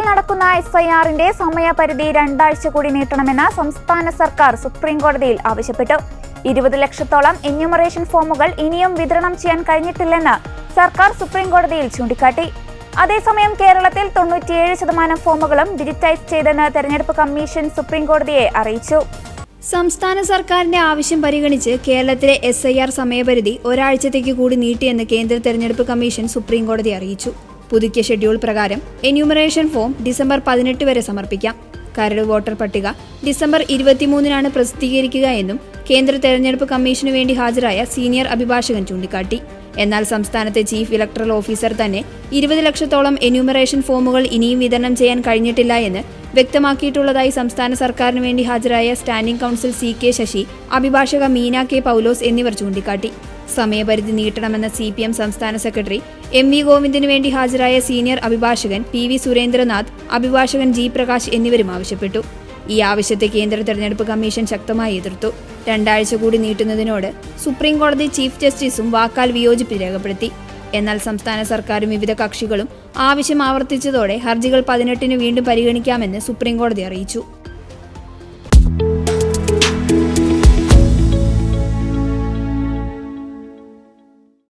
നടക്കുന്ന SIRന്റെ സമയപരിധി 2 ആഴ്ച കൂടി നീട്ടണമെന്ന് സംസ്ഥാന സർക്കാർ സുപ്രീം കോടതിയിൽ ആവശ്യപ്പെട്ടു. 20 ലക്ഷത്തോളം എന്യൂമറേഷൻ ഫോമുകൾ ഇനിയും വിതരണം ചെയ്യാൻ കഴിഞ്ഞിട്ടില്ലെന്ന് സർക്കാർ സുപ്രീം കോടതിയിൽ ചൂണ്ടിക്കാട്ടി. അതേസമയം കേരളത്തിൽ 97% ഫോമുകളും ഡിജിറ്റൈസ് ചെയ്തെന്ന് തെരഞ്ഞെടുപ്പ് കമ്മീഷൻ സുപ്രീം കോടതിയെ അറിയിച്ചു. സംസ്ഥാന സർക്കാരിന്റെ ആവശ്യം പരിഗണിച്ച് കേരളത്തിലെ SIR സമയപരിധി ഒരാഴ്ചത്തേക്ക് കൂടി നീട്ടിയെന്ന് കേന്ദ്ര തെരഞ്ഞെടുപ്പ് കമ്മീഷൻ സുപ്രീം കോടതി അറിയിച്ചു. പുതുക്കിയ ഷെഡ്യൂൾ പ്രകാരം എന്യൂമറേഷൻ ഫോം ഡിസംബർ 18 വരെ സമർപ്പിക്കാം. കരട് വോട്ടർ പട്ടിക ഡിസംബർ 23 പ്രസിദ്ധീകരിക്കുക എന്നും കേന്ദ്ര തെരഞ്ഞെടുപ്പ് കമ്മീഷനു വേണ്ടി ഹാജരായ സീനിയർ അഭിഭാഷകൻ ചൂണ്ടിക്കാട്ടി. എന്നാൽ സംസ്ഥാനത്തെ ചീഫ് ഇലക്ടറൽ ഓഫീസർ തന്നെ 20 ലക്ഷത്തോളം എന്യൂമറേഷൻ ഫോമുകൾ ഇനിയും വിതരണം ചെയ്യാൻ കഴിഞ്ഞിട്ടില്ല എന്ന് വ്യക്തമാക്കിയിട്ടുള്ളതായി സംസ്ഥാന സർക്കാരിനു വേണ്ടി ഹാജരായ സ്റ്റാൻഡിംഗ് കൗൺസിൽ CK ശശി, അഭിഭാഷക മീന K പൗലോസ് എന്നിവർ ചൂണ്ടിക്കാട്ടി. സമയപരിധി നീട്ടണമെന്ന CPM സംസ്ഥാന സെക്രട്ടറി MV ഗോവിന്ദിനു വേണ്ടി ഹാജരായ സീനിയർ അഭിഭാഷകൻ PV സുരേന്ദ്രനാഥ്, അഭിഭാഷകൻ G പ്രകാശ് എന്നിവരും ആവശ്യപ്പെട്ടു. ഈ ആവശ്യത്തെ കേന്ദ്ര തെരഞ്ഞെടുപ്പ് കമ്മീഷൻ ശക്തമായി എതിർത്തു. 2 ആഴ്ച കൂടി നീട്ടുന്നതിനോട് സുപ്രീം കോടതി ചീഫ് ജസ്റ്റിസും വാക്കാൽ വിയോജിപ്പ് രേഖപ്പെടുത്തി. എന്നാൽ സംസ്ഥാന സർക്കാരും വിവിധ കക്ഷികളും ആവശ്യം ആവർത്തിച്ചതോടെ ഹർജികൾ 18 വീണ്ടും പരിഗണിക്കാമെന്ന് സുപ്രീം കോടതി അറിയിച്ചു.